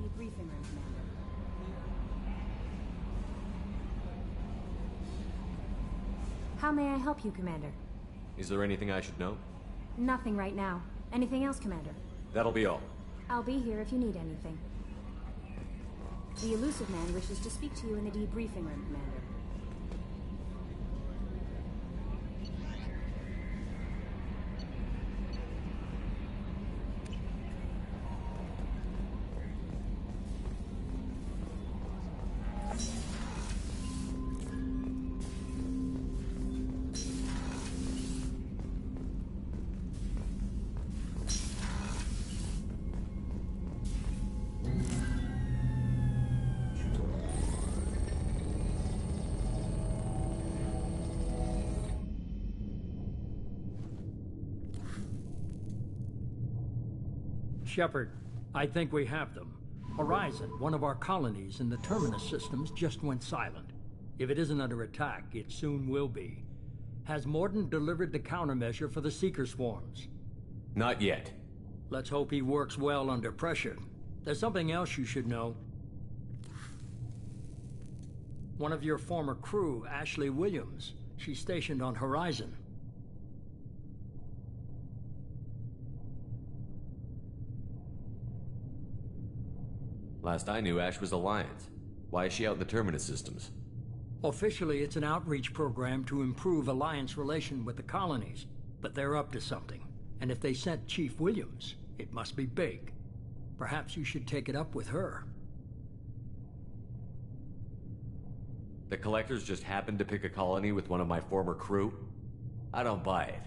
debriefing room, Commander. How may I help you, Commander? Is there anything I should know? Nothing right now. Anything else, Commander? That'll be all. I'll be here if you need anything. The Elusive Man wishes to speak to you in the debriefing room, Commander. Shepard, I think we have them. Horizon, one of our colonies in the Terminus systems, just went silent. If it isn't under attack, it soon will be. Has Mordin delivered the countermeasure for the Seeker swarms? Not yet. Let's hope he works well under pressure. There's something else you should know. One of your former crew, Ashley Williams, she's stationed on Horizon. Last I knew, Ash was Alliance. Why is she out in the Terminus systems? Officially, it's an outreach program to improve Alliance relation with the colonies, but they're up to something. And if they sent Chief Williams, it must be big. Perhaps you should take it up with her. The Collectors just happened to pick a colony with one of my former crew? I don't buy it.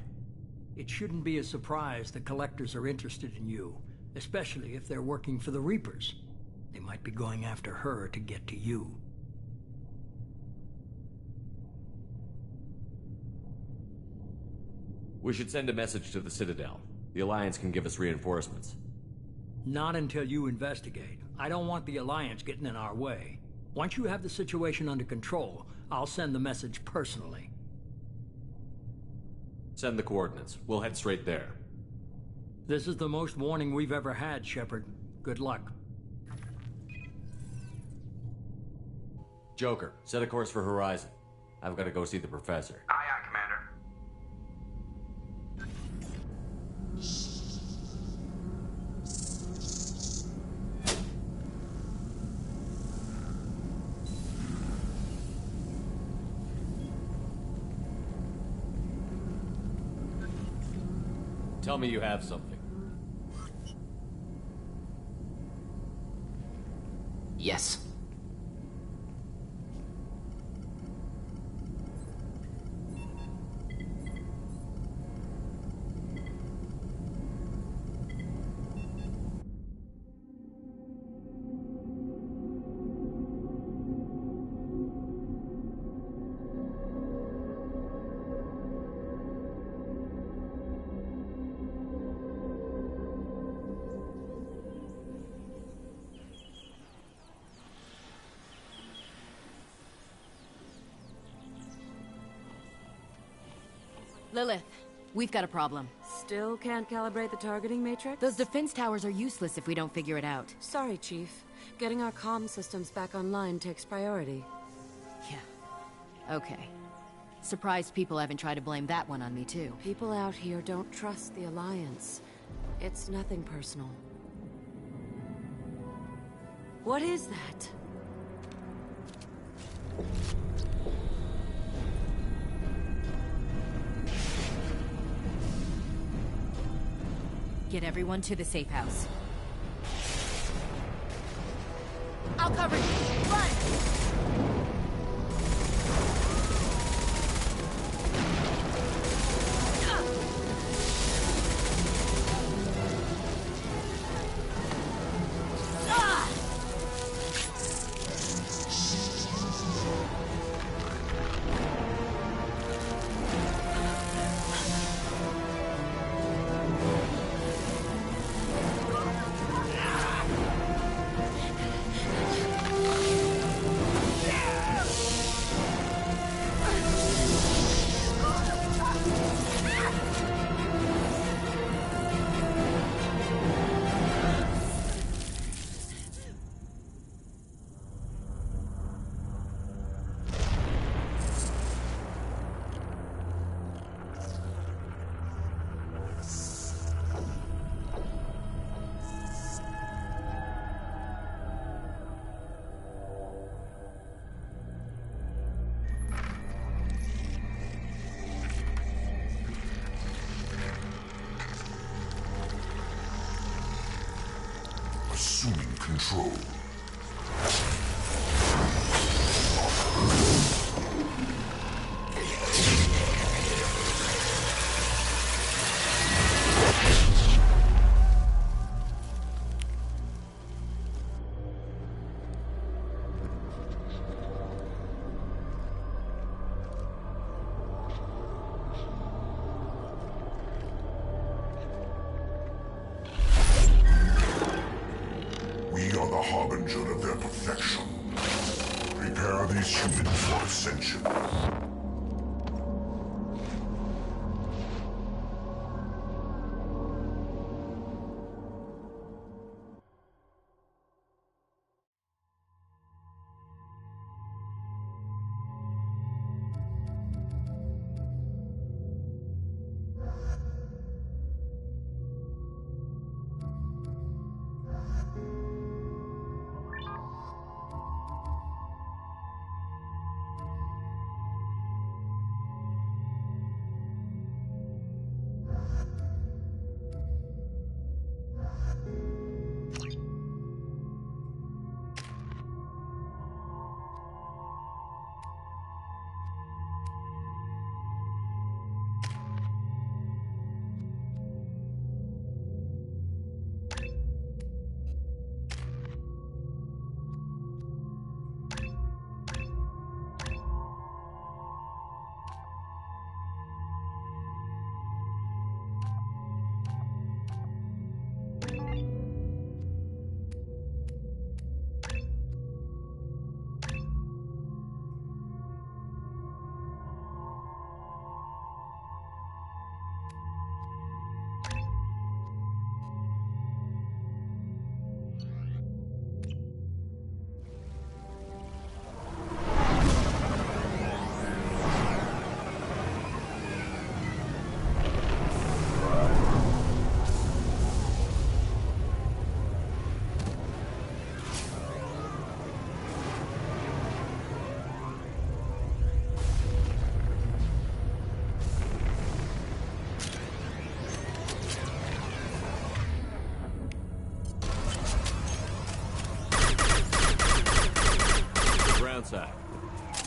It shouldn't be a surprise the Collectors are interested in you, especially if they're working for the Reapers. They might be going after her to get to you. We should send a message to the Citadel. The Alliance can give us reinforcements. Not until you investigate. I don't want the Alliance getting in our way. Once you have the situation under control, I'll send the message personally. Send the coordinates. We'll head straight there. This is the most warning we've ever had, Shepard. Good luck. Joker, set a course for Horizon. I've got to go see the Professor. Aye, aye, Commander. Tell me you have something. Yes. Lilith, we've got a problem. Still can't calibrate the targeting matrix? Those defense towers are useless if we don't figure it out. Sorry, Chief. Getting our comm systems back online takes priority. Yeah. Okay. Surprised people haven't tried to blame that one on me, too. People out here don't trust the Alliance. It's nothing personal. What is that? Get everyone to the safe house. I'll cover you! Run! assuming control. We are the harbinger of their perfection. Prepare these humans for ascension.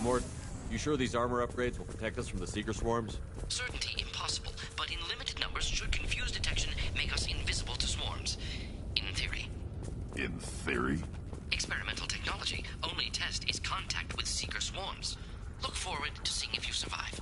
Mort, you sure these armor upgrades will protect us from the Seeker swarms? Certainty impossible, but in limited numbers should confuse detection make us invisible to swarms. In theory. In theory? Experimental technology. Only test is contact with Seeker swarms. Look forward to seeing if you survive.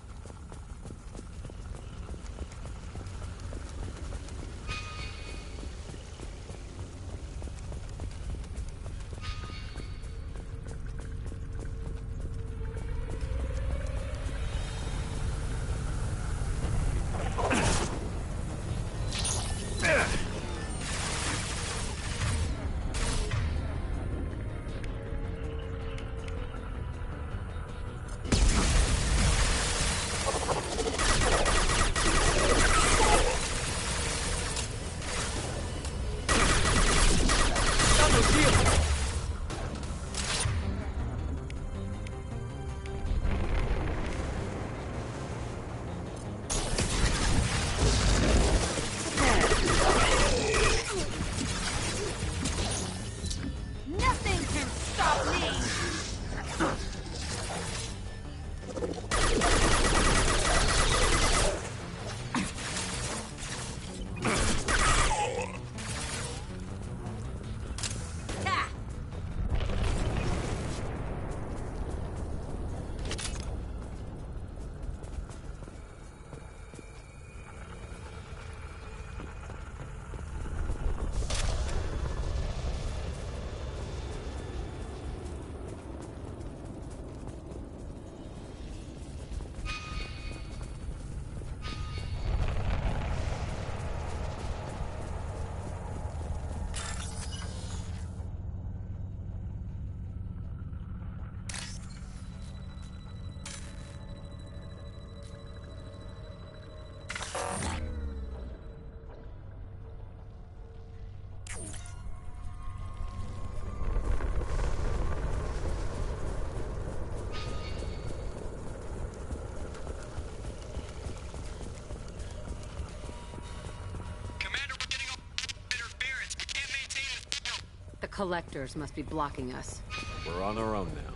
Collectors must be blocking us. We're on our own now.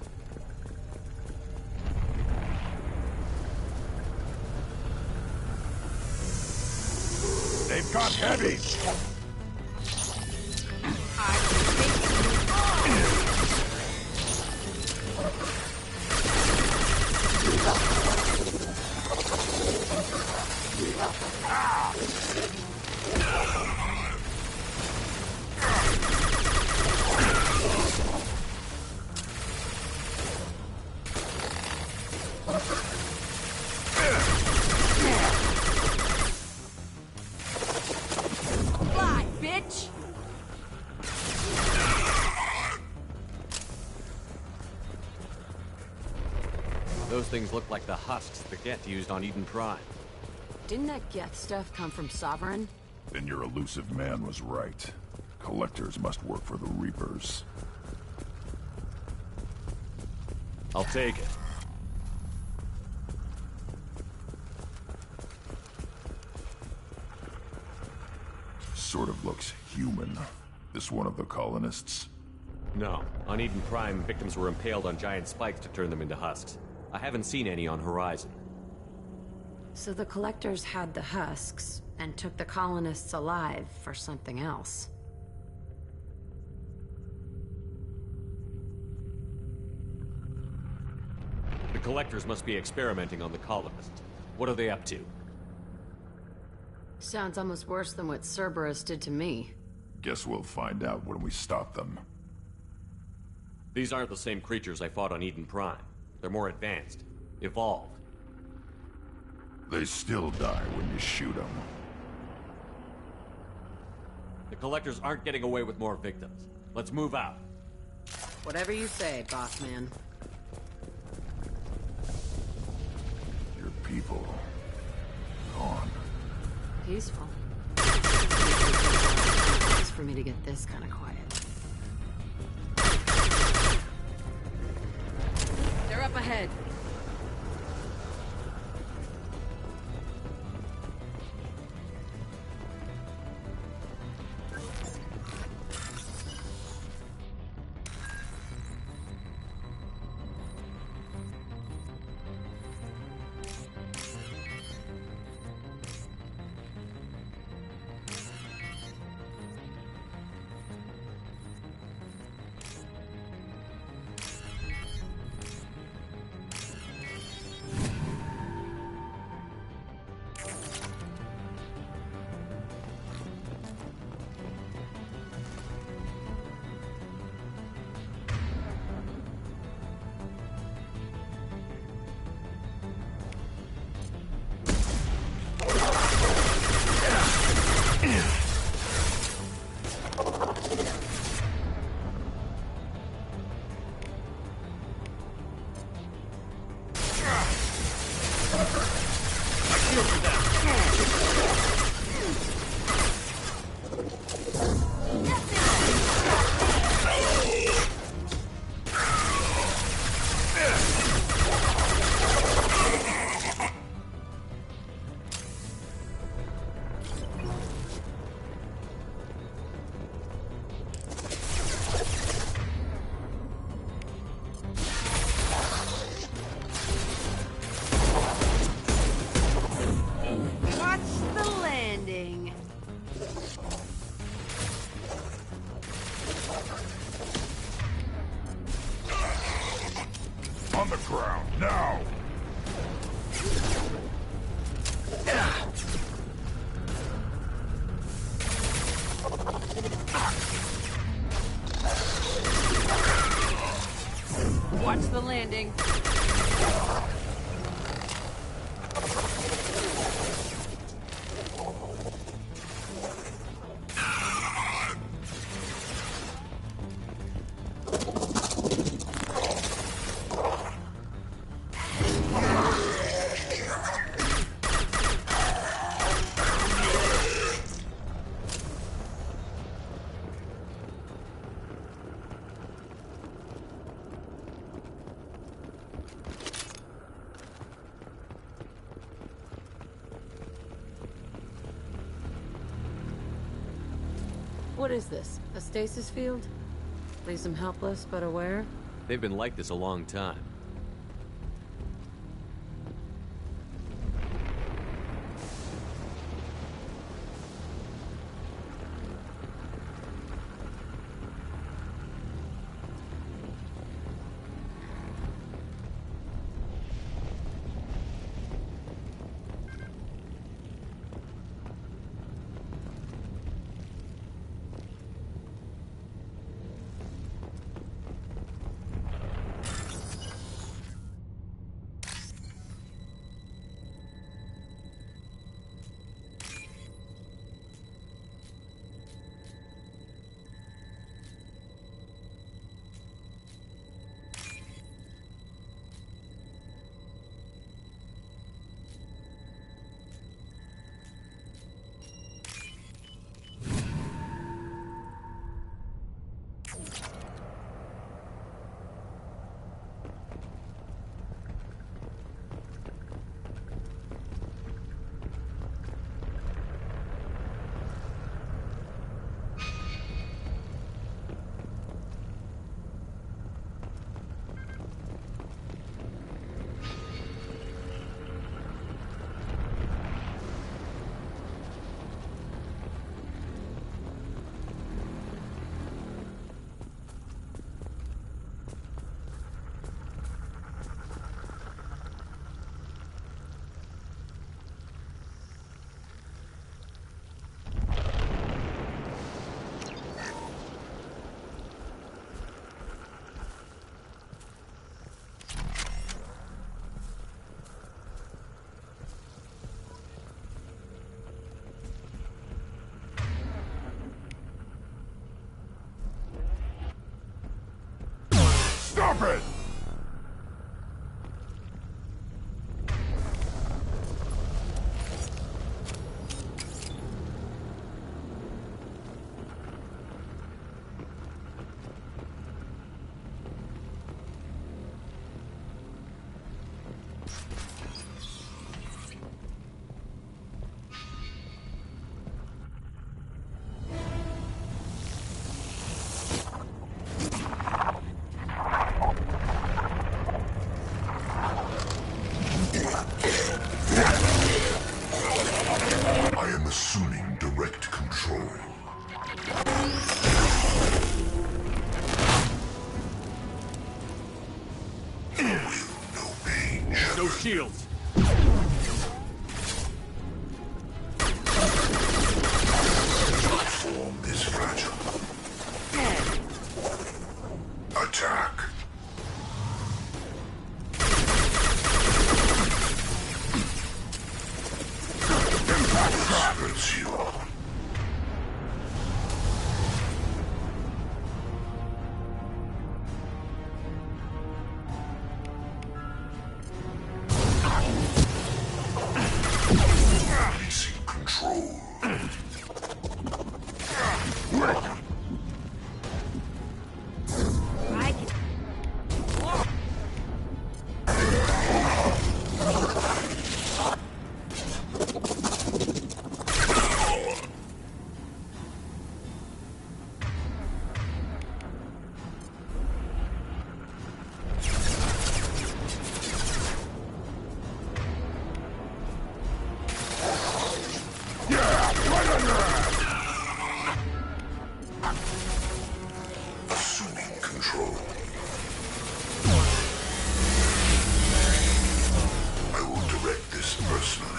They've got heavies! Fly, bitch! Those things look like the husks the Geth used on Eden Prime. Didn't that Geth stuff come from Sovereign? Then your elusive man was right. Collectors must work for the Reapers. I'll take it. Sort of looks human. This one of the colonists? No. On Eden Prime, victims were impaled on giant spikes to turn them into husks. I haven't seen any on Horizon. So the Collectors had the husks, and took the colonists alive for something else. The Collectors must be experimenting on the colonists. What are they up to? Sounds almost worse than what Cerberus did to me. Guess we'll find out when we stop them. These aren't the same creatures I fought on Eden Prime. They're more advanced. Evolved. They still die when you shoot them. The Collectors aren't getting away with more victims. Let's move out. Whatever you say, boss man. Your people... gone. Peaceful. It's for me to get this kind of quiet. They're up ahead. On the ground, now! Watch the landing. What is this? A stasis field? Leaves them helpless but aware? They've been like this a long time. Stop it! I am assuming direct control. No pain. No shields. Form is fragile. Attack. Hurts you. Releasing control. Assuming control. I will direct this personally.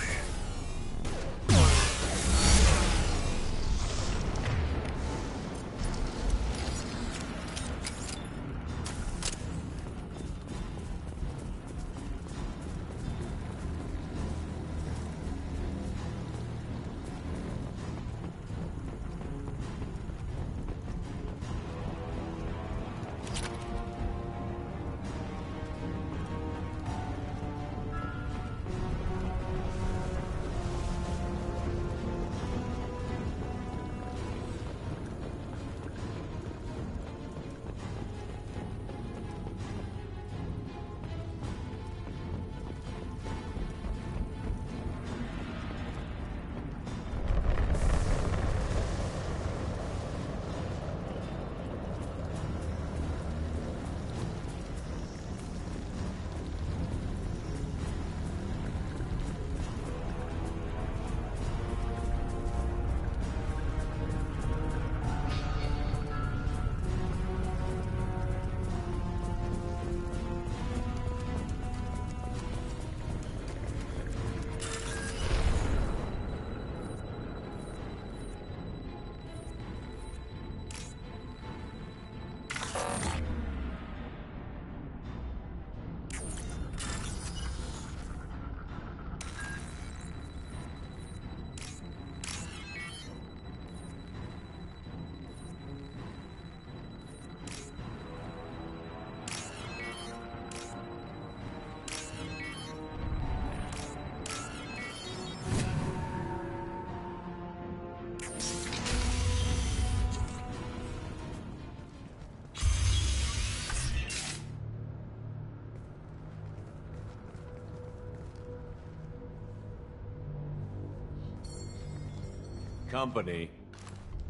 Company.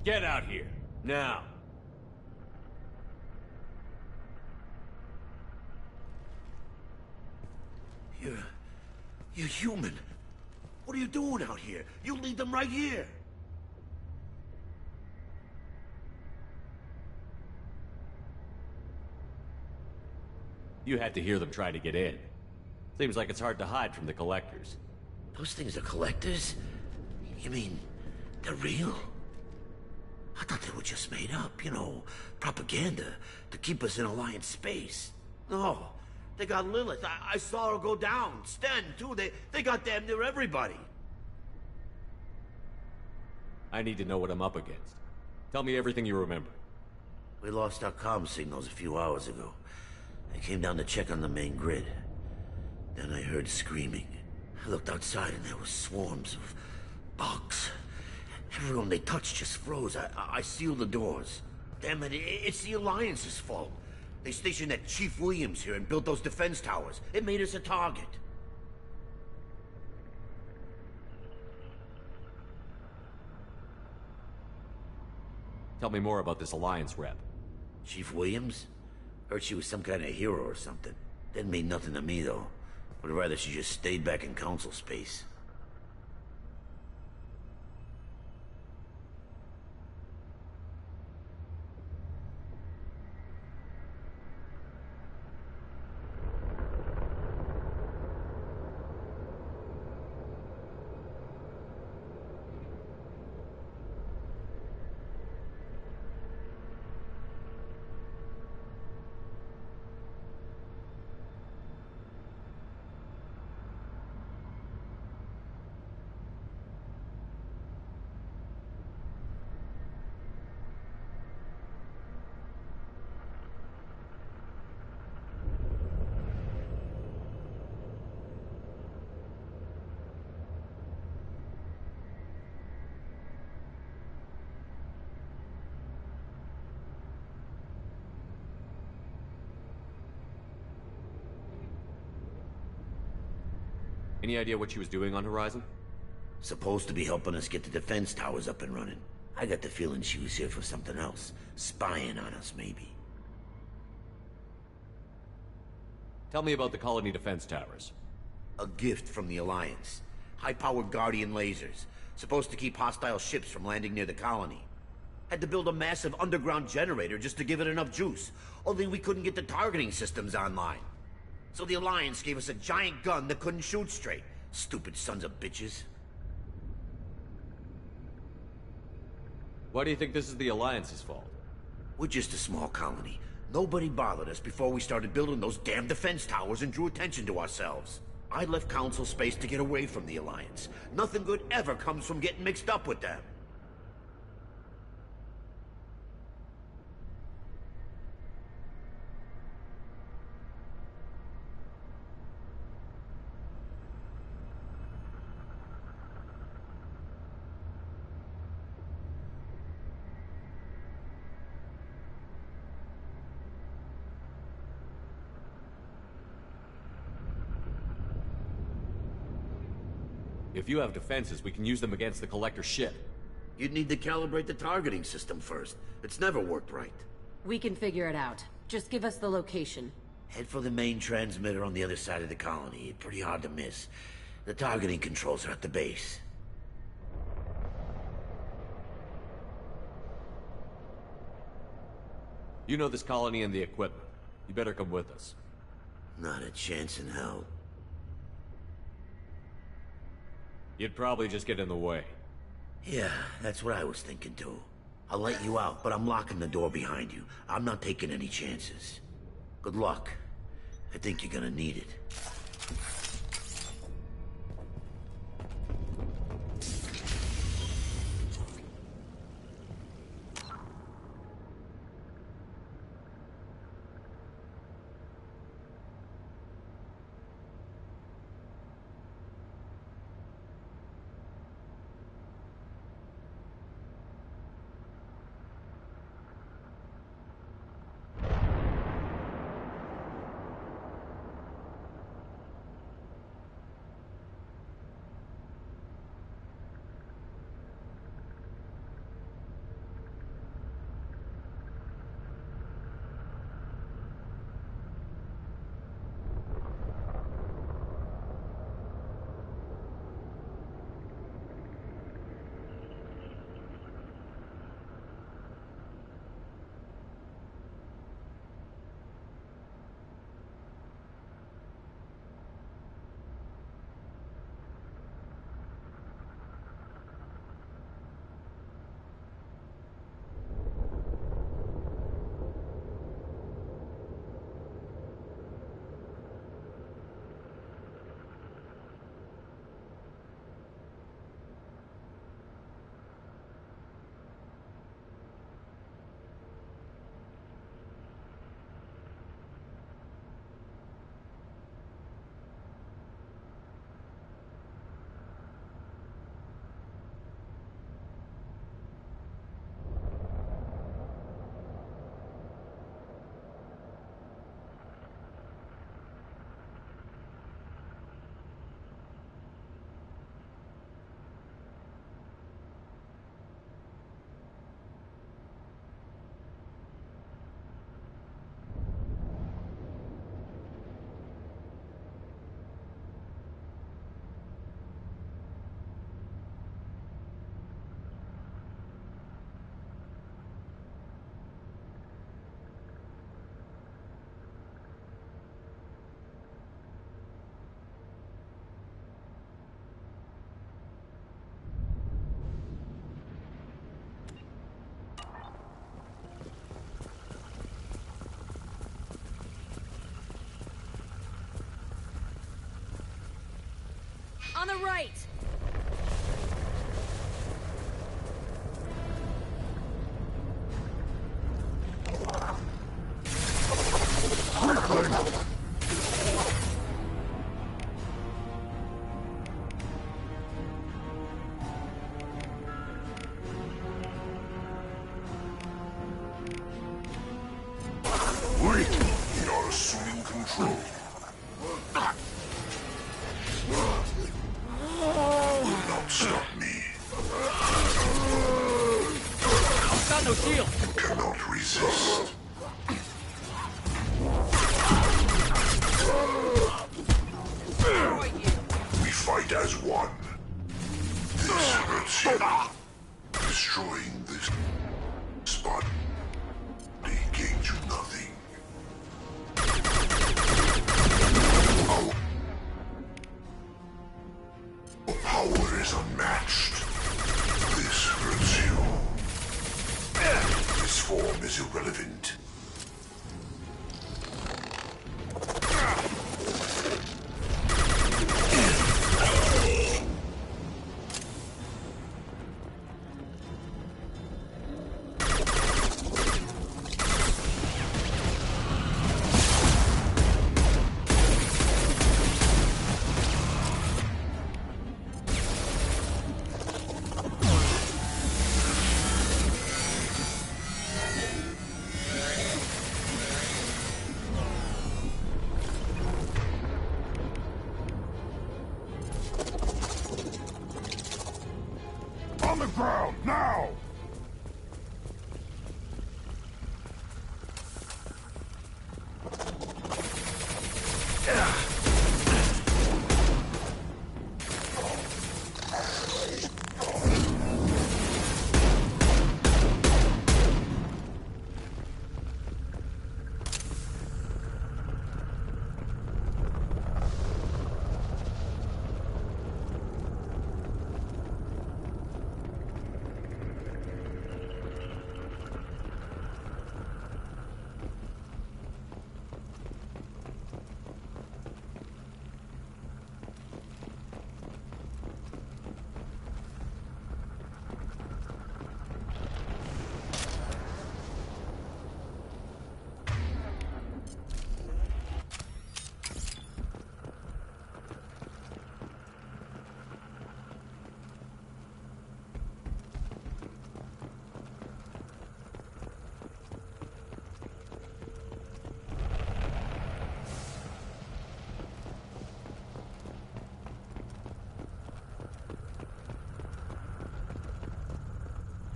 Get out here. Now. You're human. What are you doing out here? You lead them right here. You had to hear them try to get in. Seems like it's hard to hide from the collectors. Those things are collectors? You mean, they're real? I thought they were just made up, you know, propaganda to keep us in Alliance space. No, they got Lilith. I saw her go down. Sten, too. They got damn near everybody. I need to know what I'm up against. Tell me everything you remember. We lost our comm signals a few hours ago. I came down to check on the main grid. Then I heard screaming. I looked outside and there were swarms of bugs. Everyone they touched just froze. I sealed the doors. Damn it, it's the Alliance's fault. They stationed that Chief Williams here and built those defense towers. It made us a target. Tell me more about this Alliance rep. Chief Williams? Heard she was some kind of hero or something. Didn't mean nothing to me, though. Would rather she just stayed back in Council space. Any idea what she was doing on Horizon? Supposed to be helping us get the defense towers up and running. I got the feeling she was here for something else. Spying on us, maybe. Tell me about the colony defense towers. A gift from the Alliance. High-powered Guardian lasers. Supposed to keep hostile ships from landing near the colony. Had to build a massive underground generator just to give it enough juice. Only we couldn't get the targeting systems online. So the Alliance gave us a giant gun that couldn't shoot straight. Stupid sons of bitches. Why do you think this is the Alliance's fault? We're just a small colony. Nobody bothered us before we started building those damn defense towers and drew attention to ourselves. I left Council space to get away from the Alliance. Nothing good ever comes from getting mixed up with them. If you have defenses, we can use them against the Collector ship. You'd need to calibrate the targeting system first. It's never worked right. We can figure it out. Just give us the location. Head for the main transmitter on the other side of the colony. Pretty hard to miss. The targeting controls are at the base. You know this colony and the equipment. You better come with us. Not a chance in hell. You'd probably just get in the way. Yeah, that's what I was thinking too. I'll let you out, but I'm locking the door behind you. I'm not taking any chances. Good luck. I think you're gonna need it. On the right! Wait! We are assuming control. Will not stop me. Got no shield! You cannot resist. We fight as one. This hurts you. Destroying this spot gains you nothing. Our power is unmatched. This hurts you. This form is irrelevant. On the ground, now!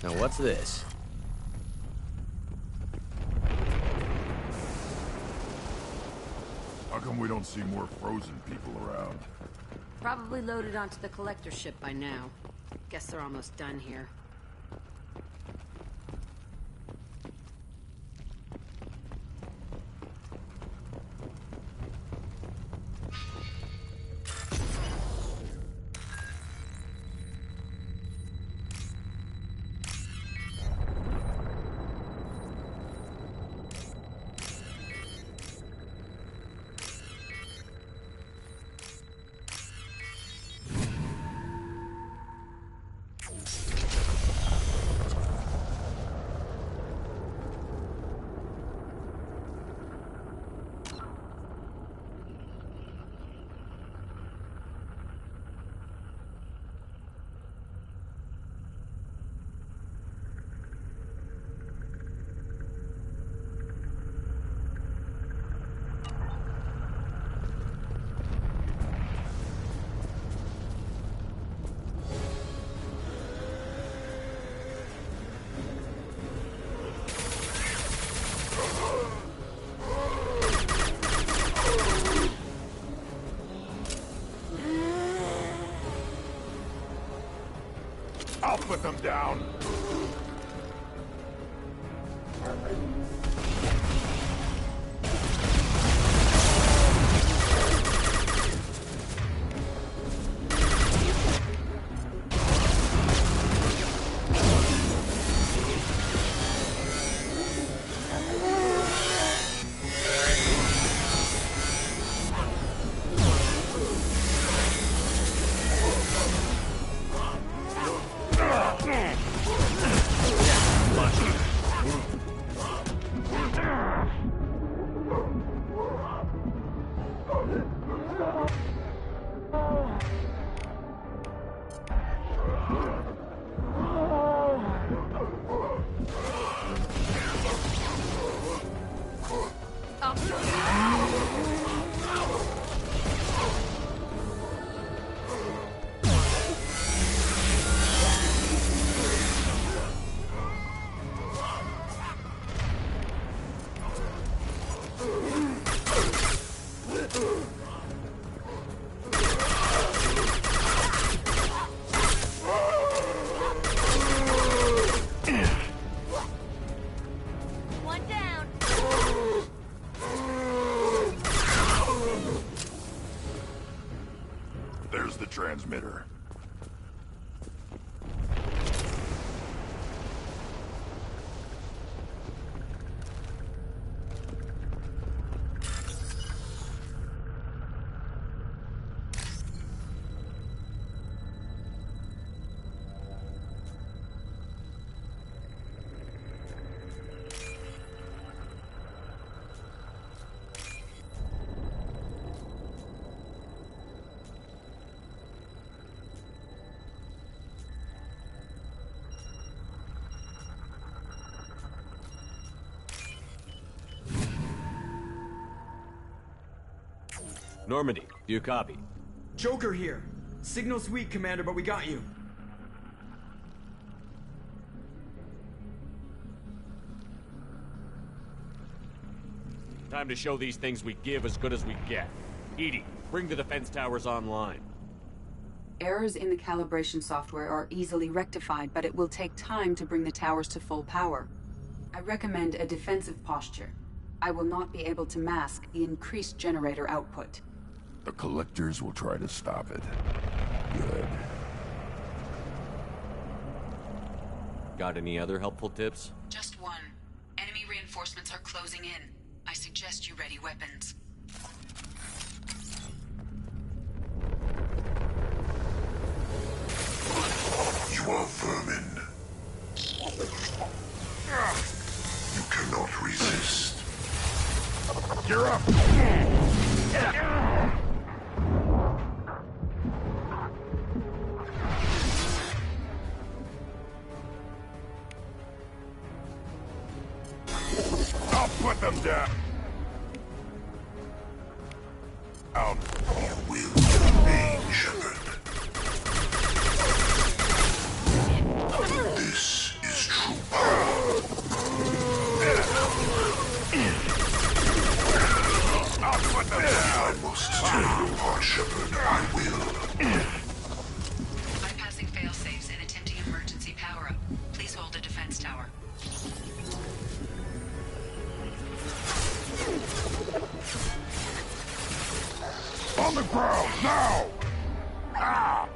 Now what's this? How come we don't see more frozen people around? Probably loaded onto the collector ship by now. Guess they're almost done here. I'll put them down. transmitter. Normandy, do you copy? Joker here. Signal's weak, Commander, but we got you. Time to show these things we give as good as we get. EDI, bring the defense towers online. Errors in the calibration software are easily rectified, but it will take time to bring the towers to full power. I recommend a defensive posture. I will not be able to mask the increased generator output. The Collectors will try to stop it. Good. Got any other helpful tips? Just one. Enemy reinforcements are closing in. I suggest you ready weapons. You are vermin. You cannot resist. Gear up! I'll put them down. Out. You will remain, Shepard. This is true power. I'll put them down. I must tear you apart, Shepard. I will. Bypassing fail-safes and attempting emergency power-up. Please hold a defense tower. On the ground, now! Ah!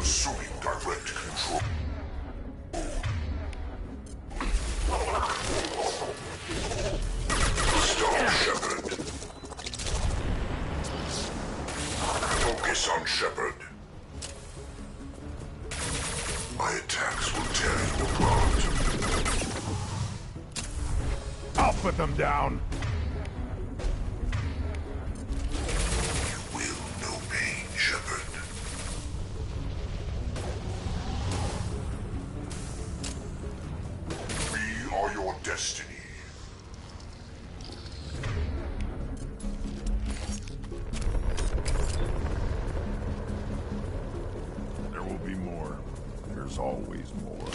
Assuming direct control. Stop, Shepard. Focus on Shepard. My attacks will tear you apart. I'll put them down. You will know pain, Shepard. We are your destiny. There will be more. There's always more.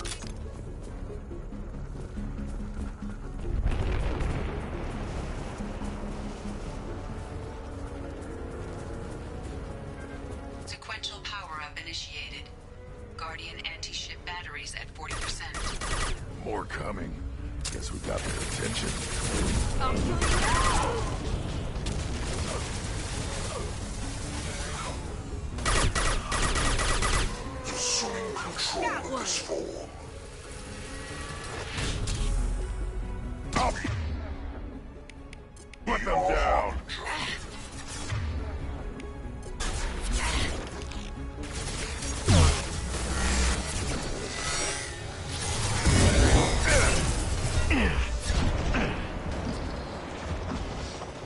Sequential power-up initiated. Guardian anti-ship batteries at 40%. More coming. Guess we got their attention. Assuming control of this form. Copy. Put them down.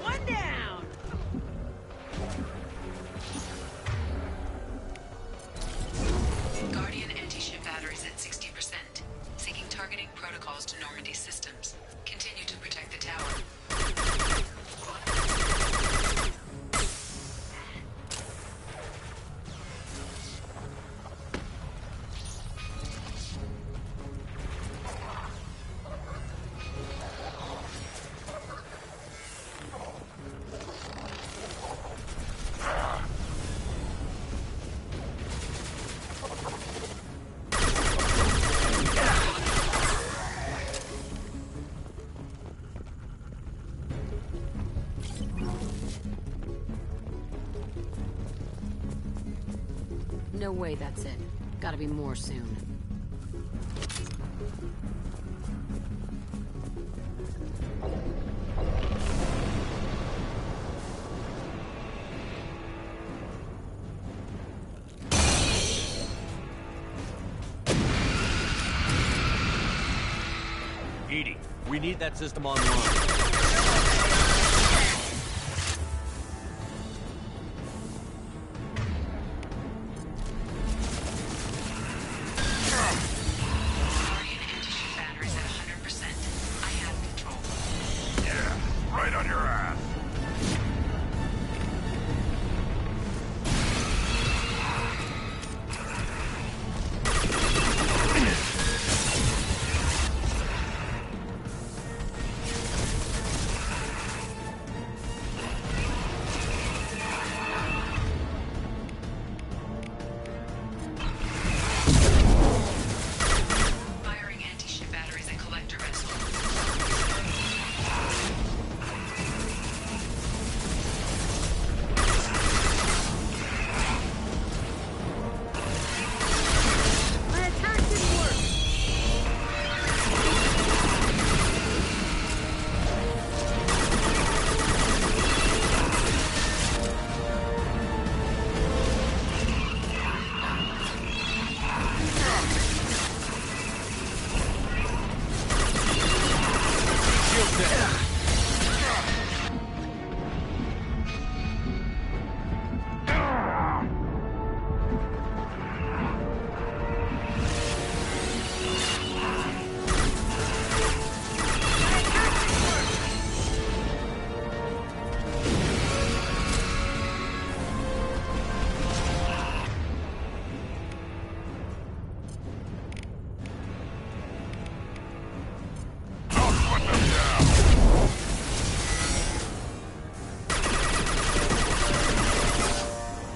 One down! Guardian anti-ship batteries at 60%. Syncing targeting protocols to Normandy systems. Continue to No way that's it. Gotta be more soon. EDI, we need that system online. Right on your ass. Firing anti-ship batteries at collector vessel. My attack didn't work!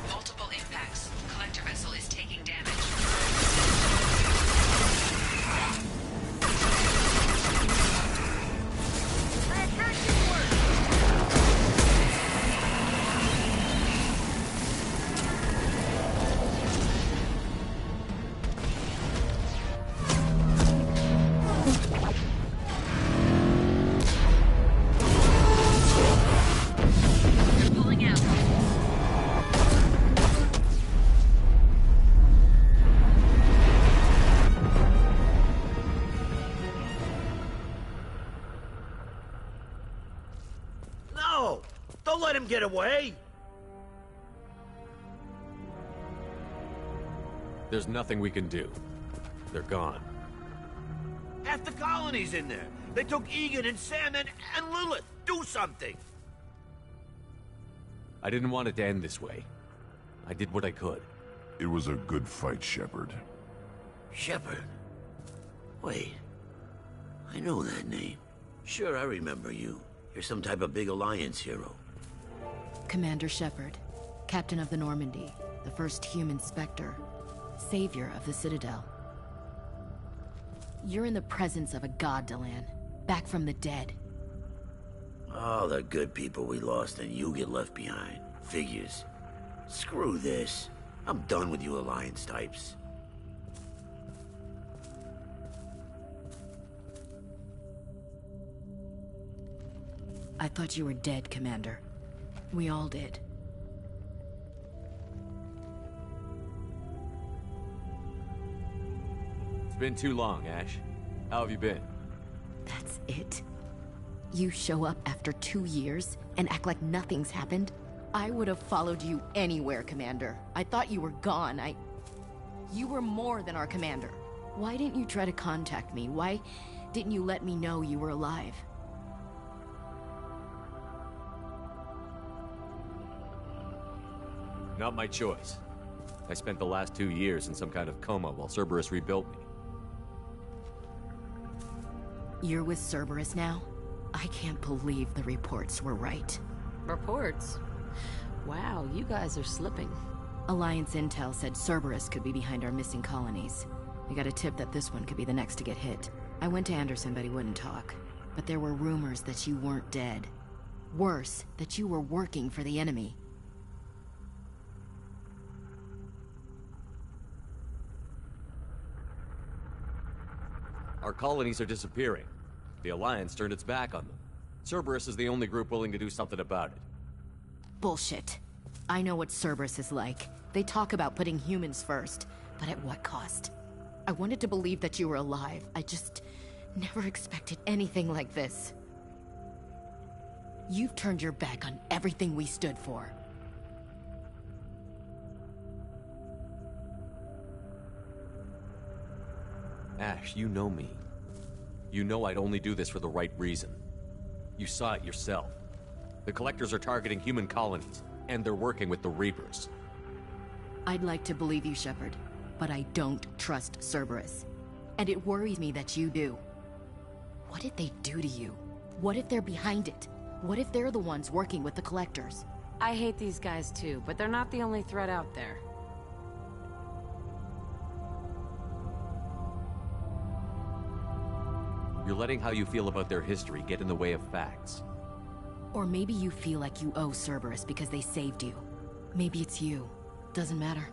Multiple impacts. Collector vessel is taking damage. My attack didn't work! They're pulling out. No! Don't let him get away! There's nothing we can do. They're gone. Half the colony's in there. They took Egan and Sam and Lilith. Do something! I didn't want it to end this way. I did what I could. It was a good fight, Shepard. Shepard? Wait. I know that name. Sure, I remember you. You're some type of big Alliance hero. Commander Shepard, Captain of the Normandy, the first human Spectre, savior of the Citadel. You're in the presence of a god, Delan, back from the dead. All the good people we lost and you get left behind. Figures. Screw this. I'm done with you Alliance types. I thought you were dead, Commander. We all did. It's been too long, Ash. How have you been? That's it? You show up after 2 years and act like nothing's happened? I would have followed you anywhere, Commander. I thought you were gone. You were more than our commander. Why didn't you try to contact me? Why didn't you let me know you were alive? Not my choice. I spent the last 2 years in some kind of coma while Cerberus rebuilt me. You're with Cerberus now? I can't believe the reports were right. Reports? Wow, you guys are slipping. Alliance intel said Cerberus could be behind our missing colonies. We got a tip that this one could be the next to get hit. I went to Anderson, but he wouldn't talk. But there were rumors that you weren't dead. Worse, that you were working for the enemy. Our colonies are disappearing. The Alliance turned its back on them. Cerberus is the only group willing to do something about it. Bullshit. I know what Cerberus is like. They talk about putting humans first, but at what cost? I wanted to believe that you were alive. I just never expected anything like this. You've turned your back on everything we stood for. Ash, you know me. You know I'd only do this for the right reason. You saw it yourself. The Collectors are targeting human colonies, and they're working with the Reapers. I'd like to believe you, Shepard, but I don't trust Cerberus. And it worries me that you do. What did they do to you? What if they're behind it? What if they're the ones working with the Collectors? I hate these guys too, but they're not the only threat out there. You're letting how you feel about their history get in the way of facts. Or maybe you feel like you owe Cerberus because they saved you. Maybe it's you. Doesn't matter.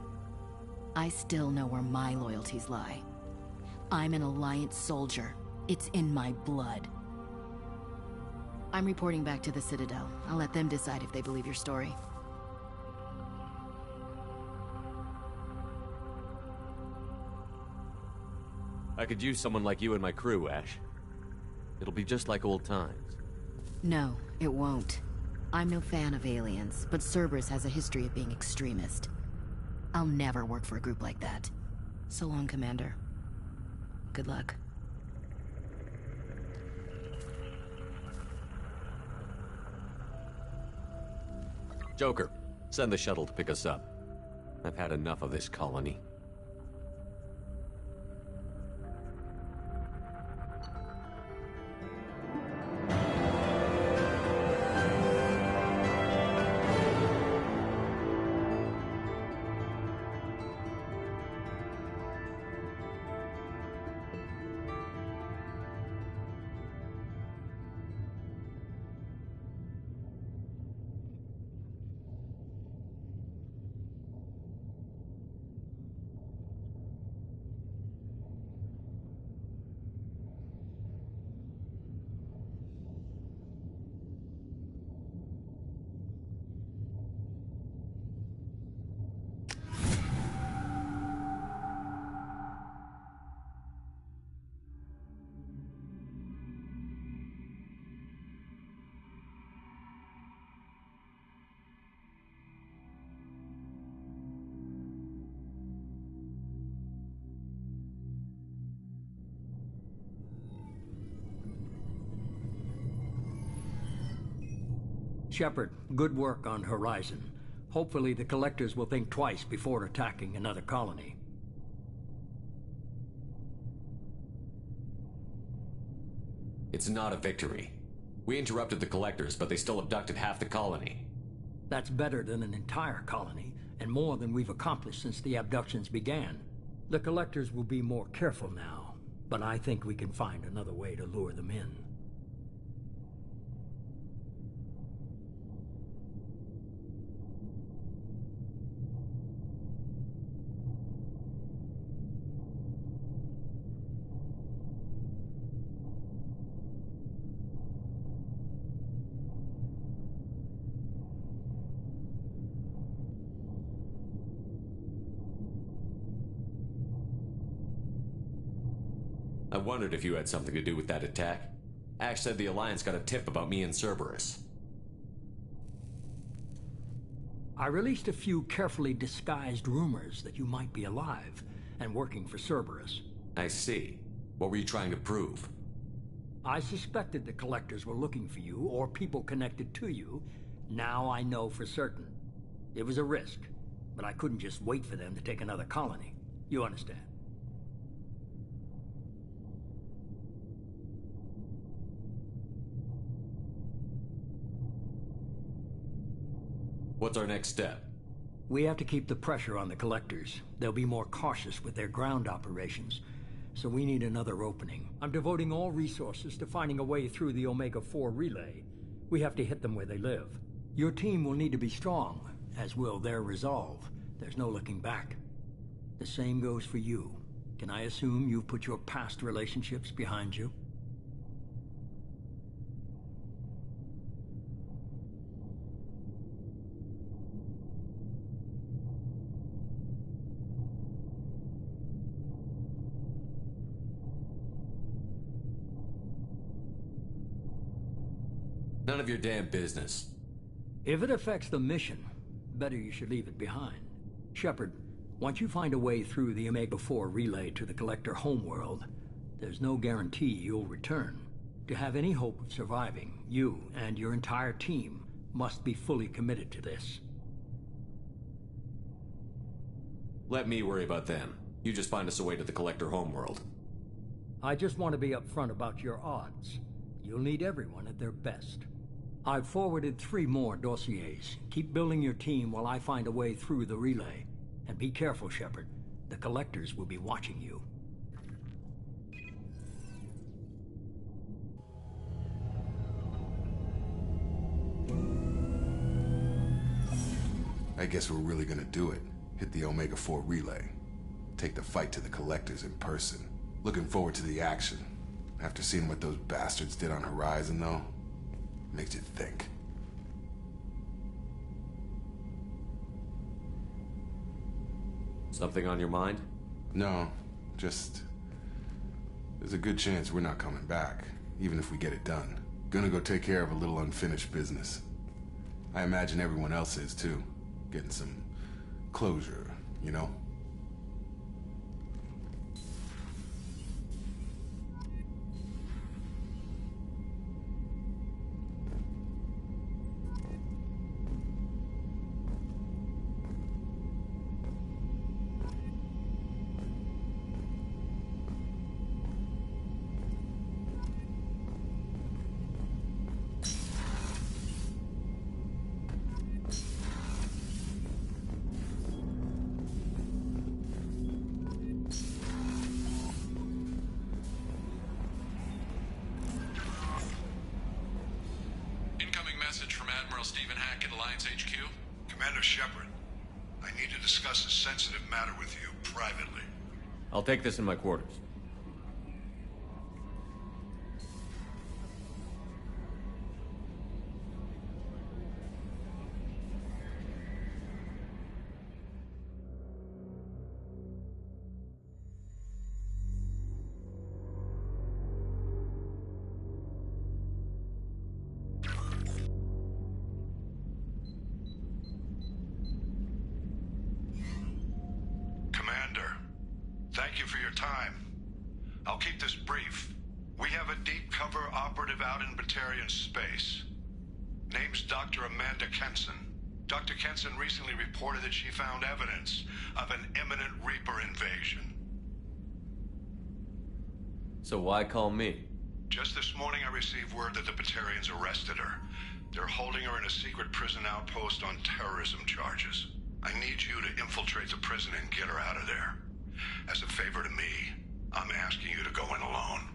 I still know where my loyalties lie. I'm an Alliance soldier. It's in my blood. I'm reporting back to the Citadel. I'll let them decide if they believe your story. I could use someone like you in my crew, Ash. It'll be just like old times. No, it won't. I'm no fan of aliens, but Cerberus has a history of being extremist. I'll never work for a group like that. So long, Commander. Good luck. Joker, send the shuttle to pick us up. I've had enough of this colony. Shepard, good work on Horizon. Hopefully the Collectors will think twice before attacking another colony. It's not a victory. We interrupted the Collectors, but they still abducted half the colony. That's better than an entire colony, and more than we've accomplished since the abductions began. The Collectors will be more careful now, but I think we can find another way to lure them in. I wondered if you had something to do with that attack. Ash said the Alliance got a tip about me and Cerberus. I released a few carefully disguised rumors that you might be alive and working for Cerberus. I see. What were you trying to prove? I suspected the Collectors were looking for you, or people connected to you. Now I know for certain. It was a risk, but I couldn't just wait for them to take another colony. You understand? What's our next step? We have to keep the pressure on the Collectors. They'll be more cautious with their ground operations, so we need another opening. I'm devoting all resources to finding a way through the Omega-4 relay. We have to hit them where they live. Your team will need to be strong, as will their resolve. There's no looking back. The same goes for you. Can I assume you've put your past relationships behind you? None of your damn business. If it affects the mission, better you should leave it behind. Shepard, once you find a way through the Omega-4 relay to the Collector homeworld, there's no guarantee you'll return. To have any hope of surviving, you and your entire team must be fully committed to this. Let me worry about them. You just find us a way to the Collector homeworld. I just want to be upfront about your odds. You'll need everyone at their best. I've forwarded 3 more dossiers. Keep building your team while I find a way through the relay. And be careful, Shepard. The Collectors will be watching you. I guess we're really gonna do it. Hit the Omega-4 relay. Take the fight to the Collectors in person. Looking forward to the action. After seeing what those bastards did on Horizon, though, makes you think. Something on your mind? No, just... there's a good chance we're not coming back, even if we get it done. Gonna go take care of a little unfinished business. I imagine everyone else is, too. Getting some closure, you know? Message from Admiral Stephen Hackett, Alliance HQ. Commander Shepard, I need to discuss a sensitive matter with you privately. I'll take this in my quarters. Thank you for your time. I'll keep this brief. We have a deep cover operative out in Batarian space. Name's Dr. Amanda Kenson. Dr. Kenson recently reported that she found evidence of an imminent Reaper invasion. So why call me? Just this morning I received word that the Batarians arrested her. They're holding her in a secret prison outpost on terrorism charges. I need you to infiltrate the prison and get her out of there. As a favor to me, I'm asking you to go in alone.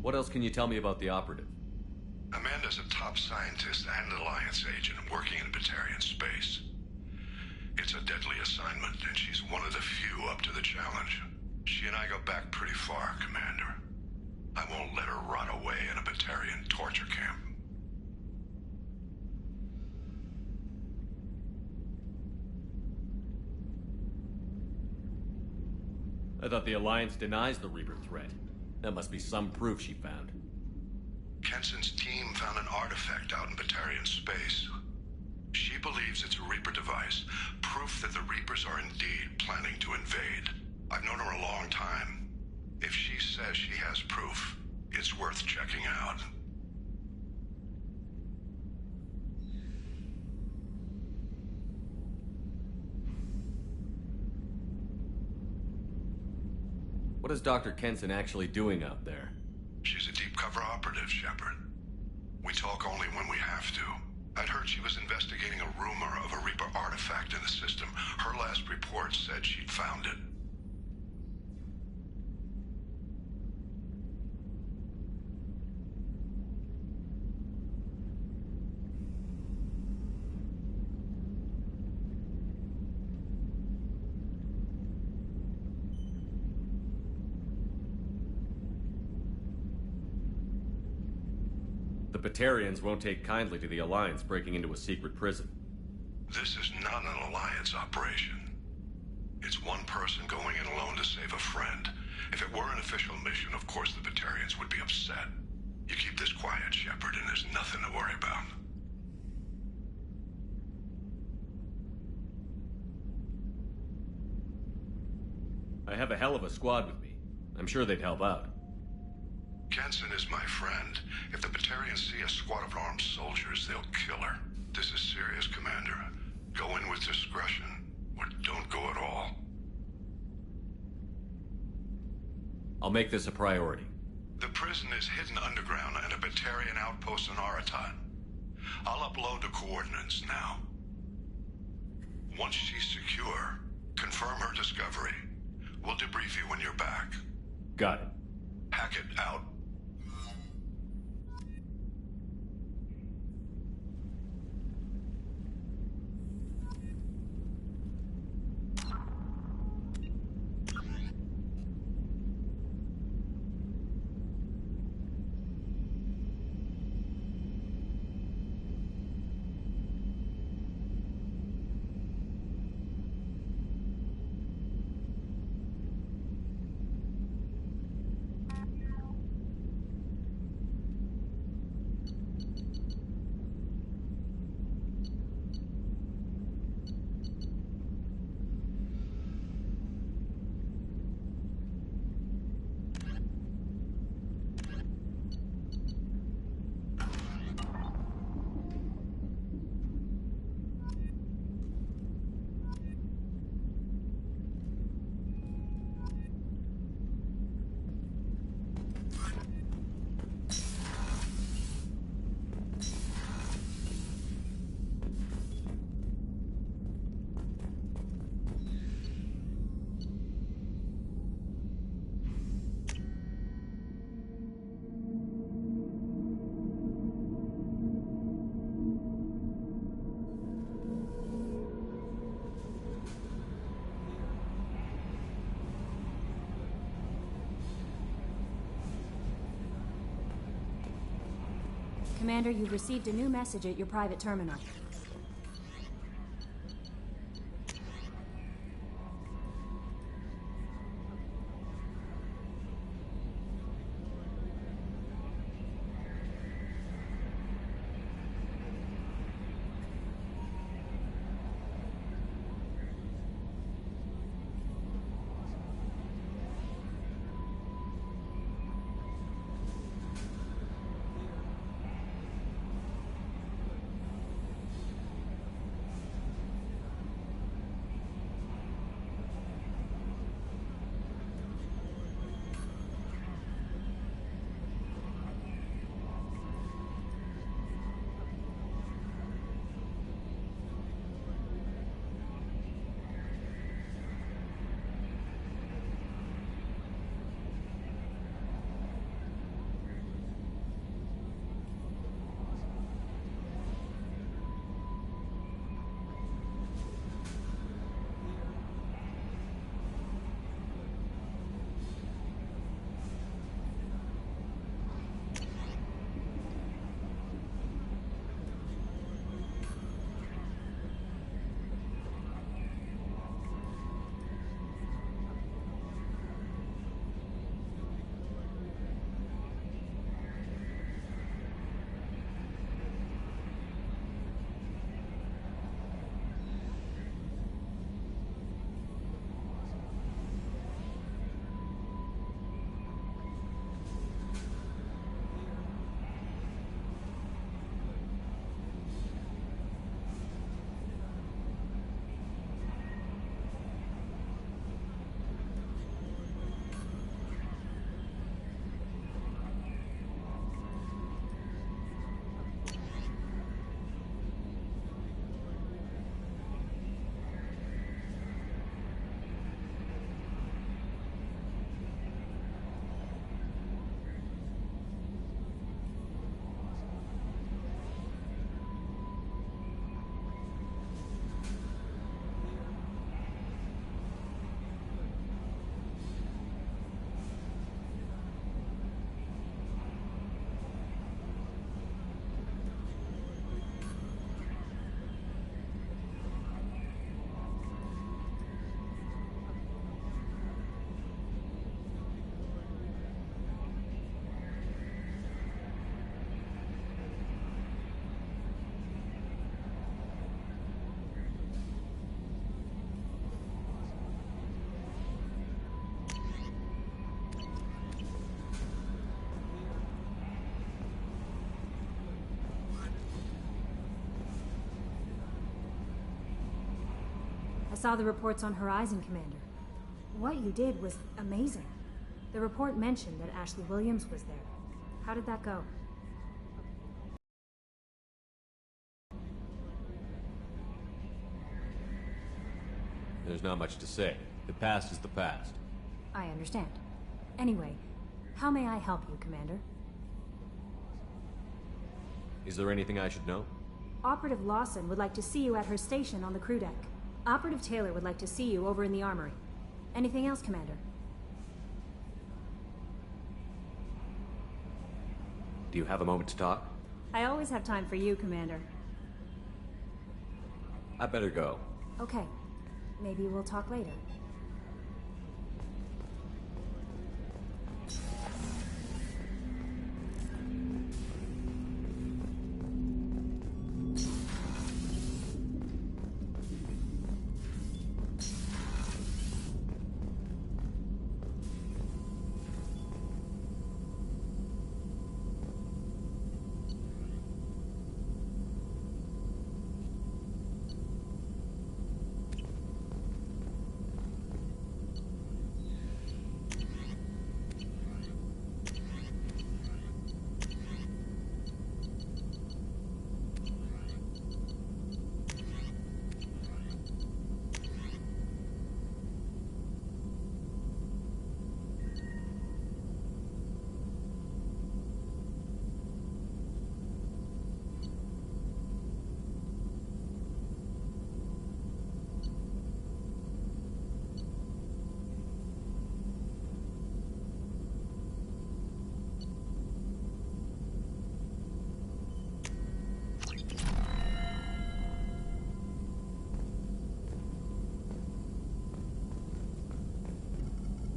What else can you tell me about the operative? Amanda's a top scientist and Alliance agent working in Batarian space. It's a deadly assignment, and she's one of the few up to the challenge. She and I go back pretty far, Commander. I won't let her rot away in a Batarian torture camp. I thought the Alliance denies the Reaper threat. That must be some proof she found. Kenson's team found an artifact out in Batarian space. She believes it's a Reaper device, proof that the Reapers are indeed planning to invade. I've known her a long time. If she says she has proof, it's worth checking out. What is Dr. Kenson actually doing out there? She's a deep cover operative, Shepard. We talk only when we have to. I'd heard she was investigating a rumor of a Reaper artifact in the system. Her last report said she'd found it. Batarians won't take kindly to the Alliance breaking into a secret prison. This is not an Alliance operation. It's one person going in alone to save a friend. If it were an official mission, of course the Batarians would be upset. You keep this quiet, Shepard, and there's nothing to worry about. I have a hell of a squad with me. I'm sure they'd help out. Kenson is my friend. If the Batarians see a squad of armed soldiers, they'll kill her. This is serious, Commander. Go in with discretion, or don't go at all. I'll make this a priority. The prison is hidden underground in a Batarian outpost in Aratan. I'll upload the coordinates now. Once she's secure, confirm her discovery. We'll debrief you when you're back. Got it. Hackett out. Commander, you've received a new message at your private terminal. I saw the reports on Horizon, Commander. What you did was amazing. The report mentioned that Ashley Williams was there. How did that go? There's not much to say. The past is the past. I understand. Anyway, how may I help you, Commander? Is there anything I should know? Operative Lawson would like to see you at her station on the crew deck. Operative Taylor would like to see you over in the armory. Anything else, Commander? Do you have a moment to talk? I always have time for you, Commander. I better go. Okay. Maybe we'll talk later.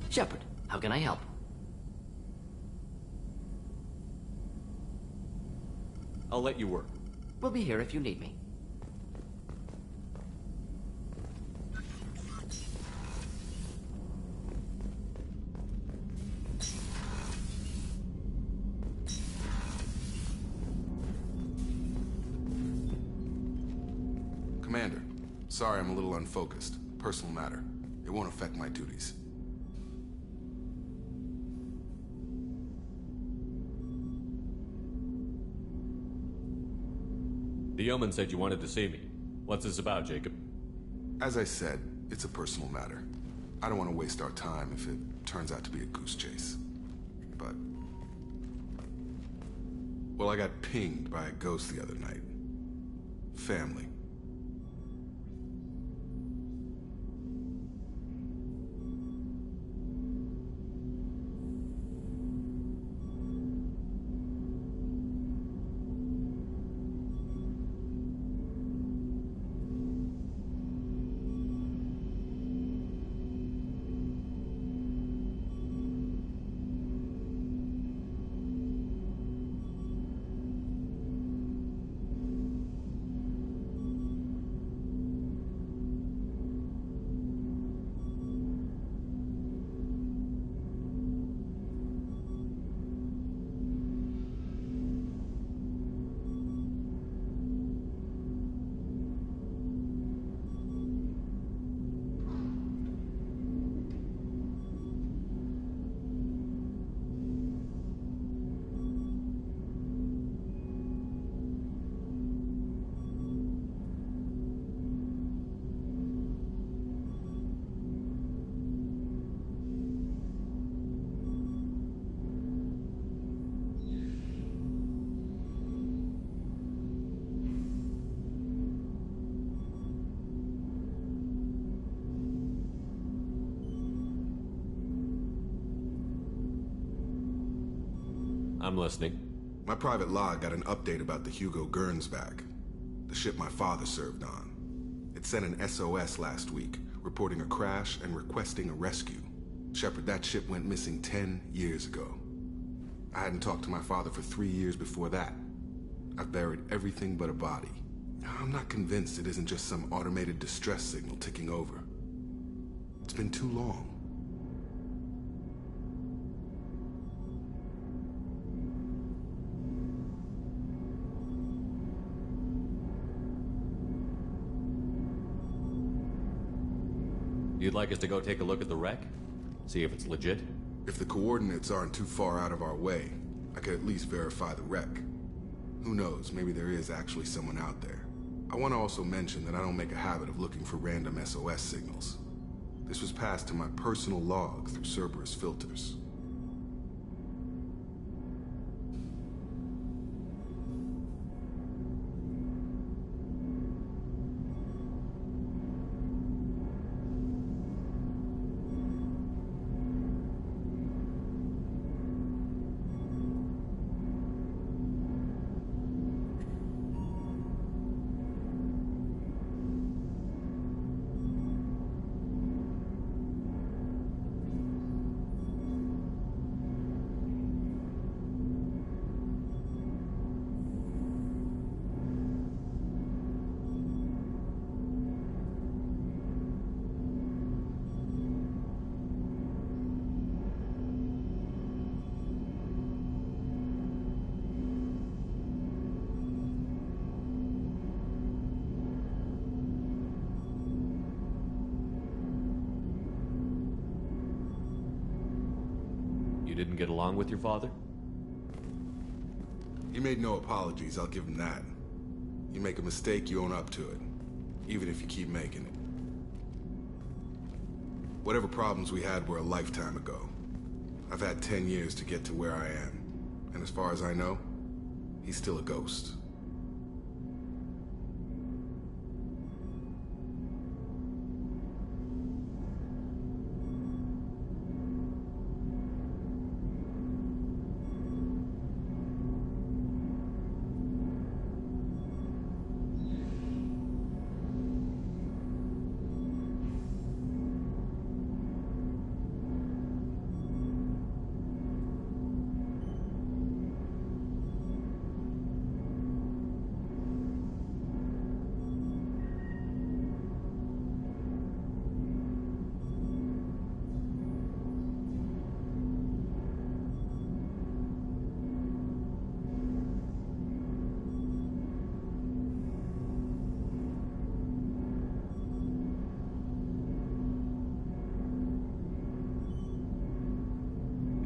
Shepard, how can I help? I'll let you work. We'll be here if you need me. Commander, sorry I'm a little unfocused. Personal matter. It won't affect my duties. The Yeoman said you wanted to see me. What's this about, Jacob? As I said, it's a personal matter. I don't want to waste our time if it turns out to be a goose chase. But... well, I got pinged by a ghost the other night. Family. I'm listening. My private log got an update about the Hugo Gernsback, the ship my father served on. It sent an SOS last week, reporting a crash and requesting a rescue. Shepard, that ship went missing 10 years ago. I hadn't talked to my father for 3 years before that. I've buried everything but a body. I'm not convinced it isn't just some automated distress signal ticking over. It's been too long. You'd like us to go take a look at the wreck? See if it's legit? If the coordinates aren't too far out of our way, I could at least verify the wreck. Who knows, maybe there is actually someone out there. I want to also mention that I don't make a habit of looking for random SOS signals. This was passed to my personal log through Cerberus filters. You didn't get along with your father? He made no apologies, I'll give him that. You make a mistake, you own up to it. Even if you keep making it. Whatever problems we had were a lifetime ago. I've had 10 years to get to where I am. And as far as I know, he's still a ghost.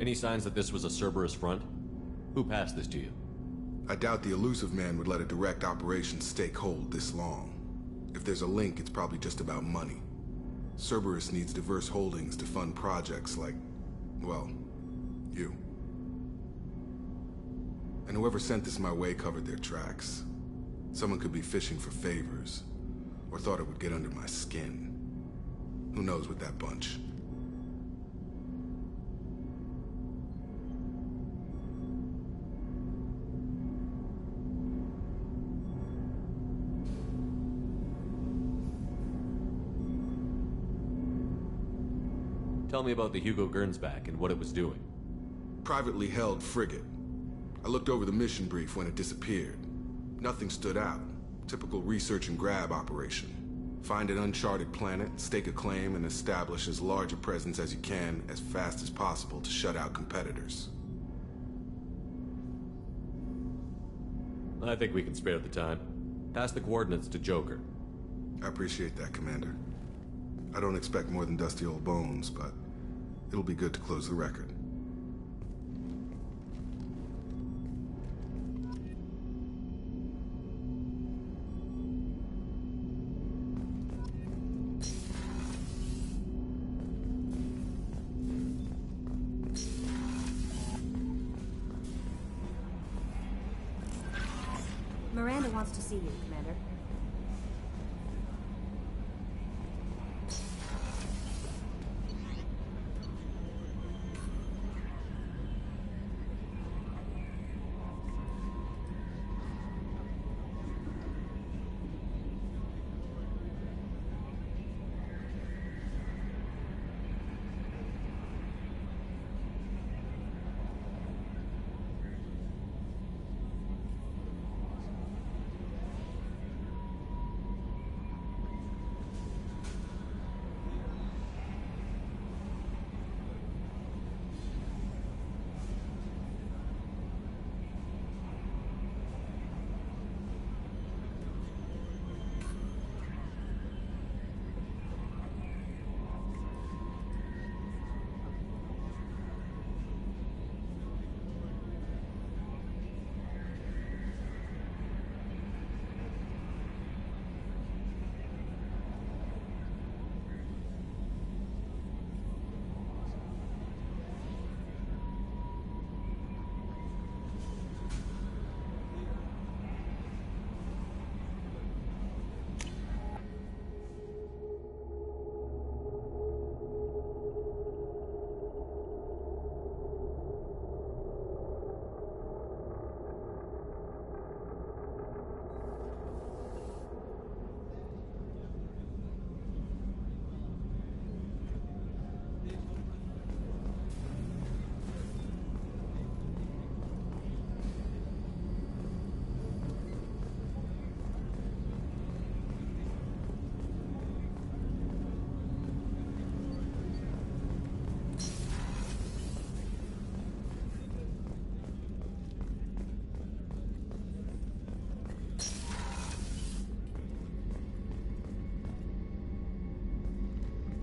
Any signs that this was a Cerberus front? Who passed this to you? I doubt the Illusive Man would let a direct operation stake hold this long. If there's a link, it's probably just about money. Cerberus needs diverse holdings to fund projects like, well, you. And whoever sent this my way covered their tracks. Someone could be fishing for favors, or thought it would get under my skin. Who knows with that bunch? Tell me about the Hugo Gernsback and what it was doing. Privately held frigate. I looked over the mission brief when it disappeared. Nothing stood out. Typical research and grab operation. Find an uncharted planet, stake a claim, and establish as large a presence as you can as fast as possible to shut out competitors. I think we can spare the time. Pass the coordinates to Joker. I appreciate that, Commander. I don't expect more than dusty old bones, but it'll be good to close the record. Miranda wants to see you, Commander.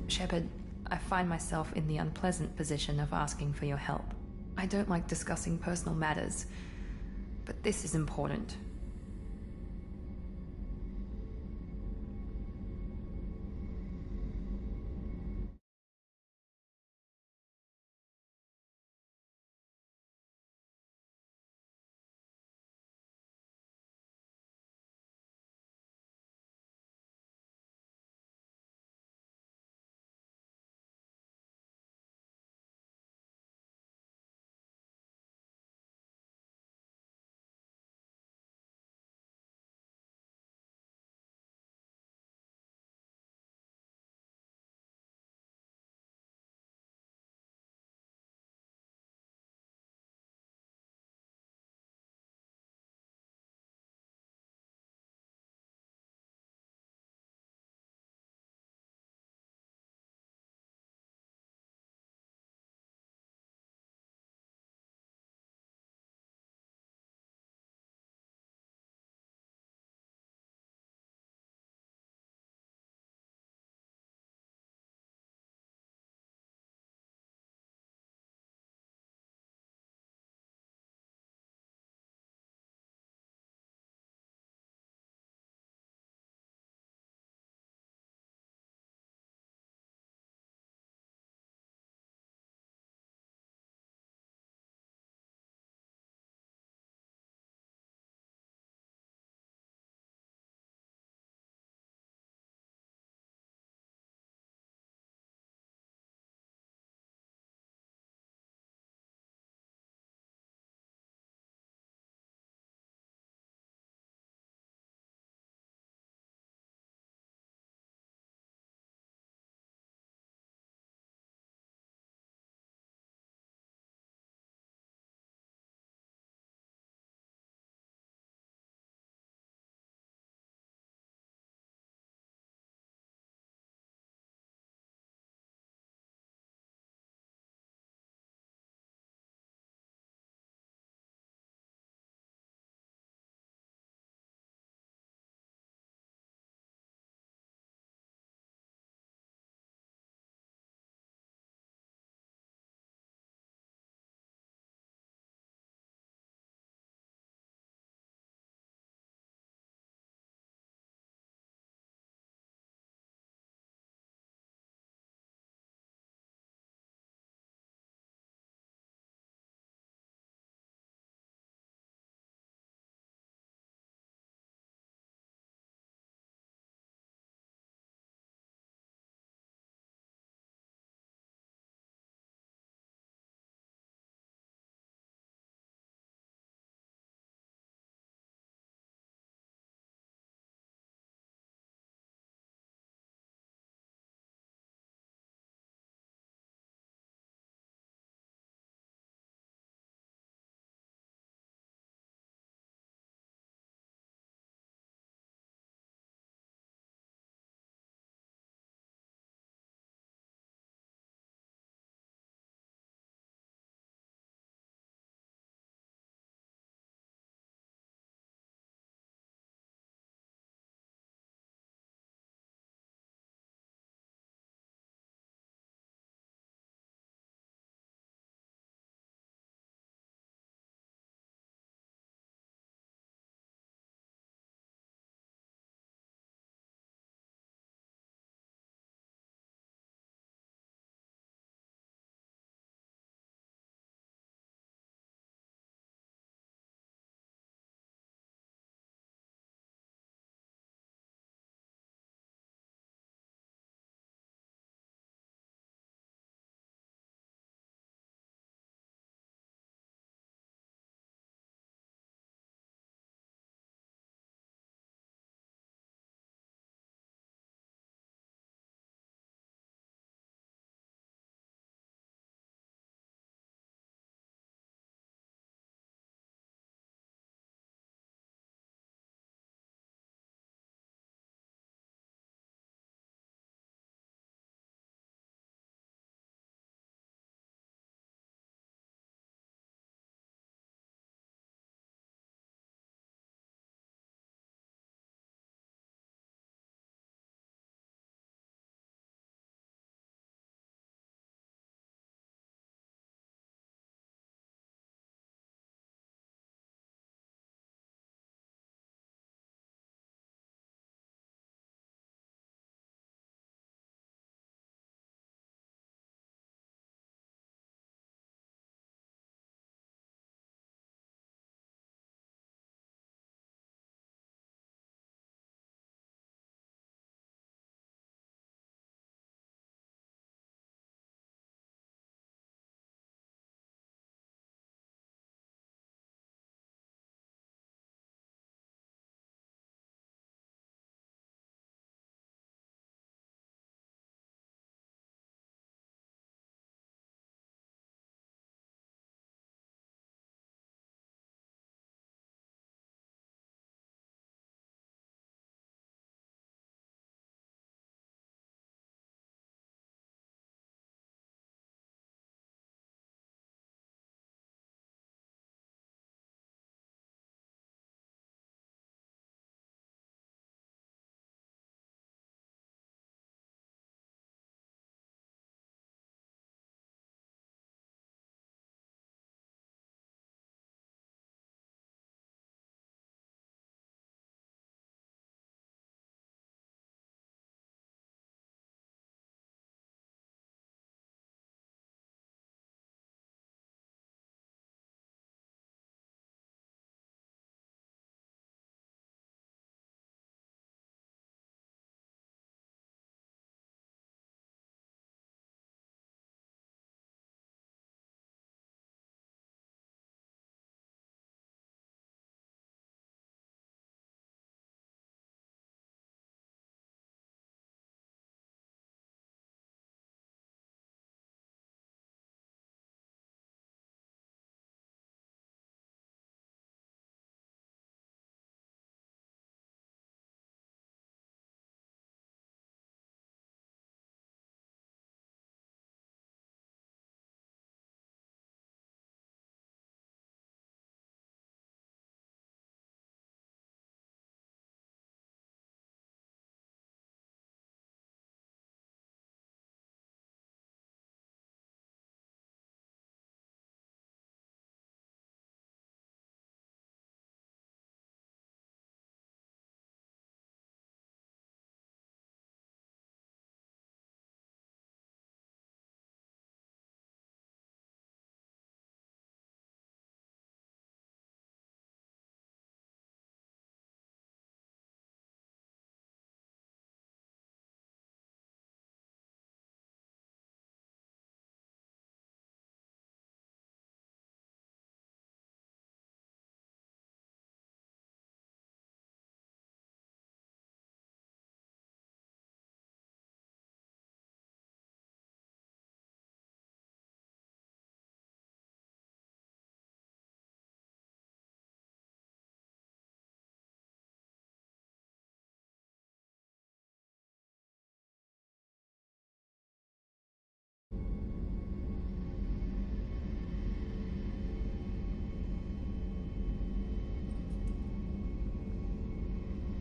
Shepard, I find myself in the unpleasant position of asking for your help. I don't like discussing personal matters, but this is important.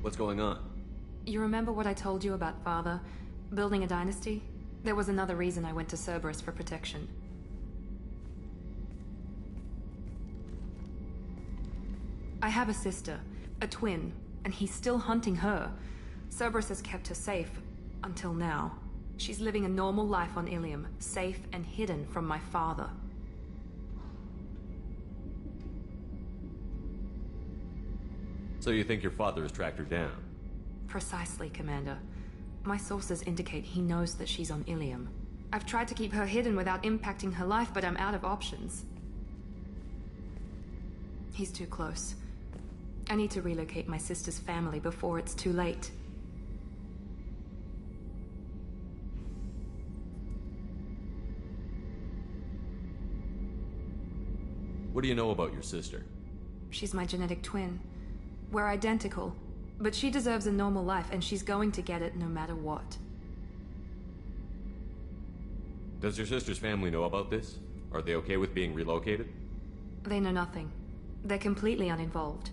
What's going on? You remember what I told you about Father? Building a dynasty? There was another reason I went to Cerberus for protection. I have a sister, a twin, and he's still hunting her. Cerberus has kept her safe, until now. She's living a normal life on Ilium, safe and hidden from my father. So you think your father has tracked her down? Precisely, Commander. My sources indicate he knows that she's on Ilium. I've tried to keep her hidden without impacting her life, but I'm out of options. He's too close. I need to relocate my sister's family before it's too late. What do you know about your sister? She's my genetic twin. We're identical, but she deserves a normal life, and she's going to get it no matter what. Does your sister's family know about this? Are they okay with being relocated? They know nothing. They're completely uninvolved.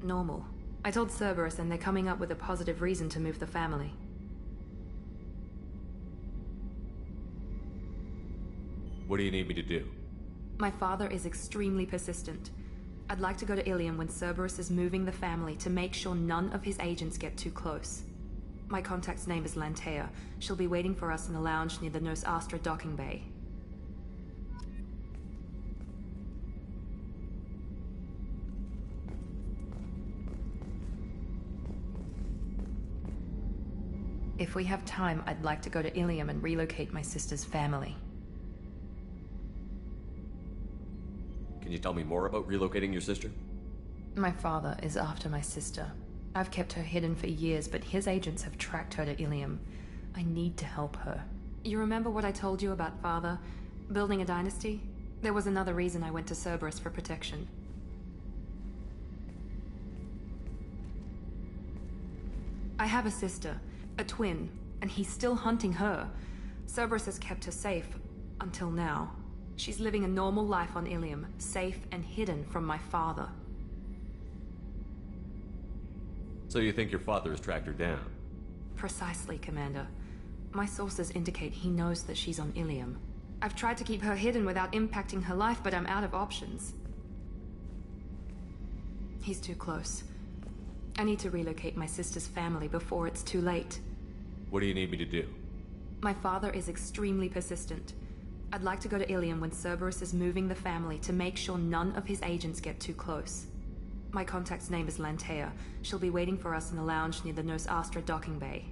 Normal. I told Cerberus, and they're coming up with a positive reason to move the family. What do you need me to do? My father is extremely persistent. I'd like to go to Ilium when Cerberus is moving the family to make sure none of his agents get too close. My contact's name is Lantea. She'll be waiting for us in the lounge near the Nos Astra docking bay. If we have time, I'd like to go to Ilium and relocate my sister's family. Can you tell me more about relocating your sister? My father is after my sister. I've kept her hidden for years, but his agents have tracked her to Ilium. I need to help her. You remember what I told you about Father? Building a dynasty? There was another reason I went to Cerberus for protection. I have a sister, a twin, and he's still hunting her. Cerberus has kept her safe, until now. She's living a normal life on Ilium, safe and hidden from my father. So you think your father has tracked her down? Precisely, Commander. My sources indicate he knows that she's on Ilium. I've tried to keep her hidden without impacting her life, but I'm out of options. He's too close. I need to relocate my sister's family before it's too late. What do you need me to do? My father is extremely persistent. I'd like to go to Ilium when Cerberus is moving the family to make sure none of his agents get too close. My contact's name is Lantea. She'll be waiting for us in the lounge near the Nos Astra docking bay.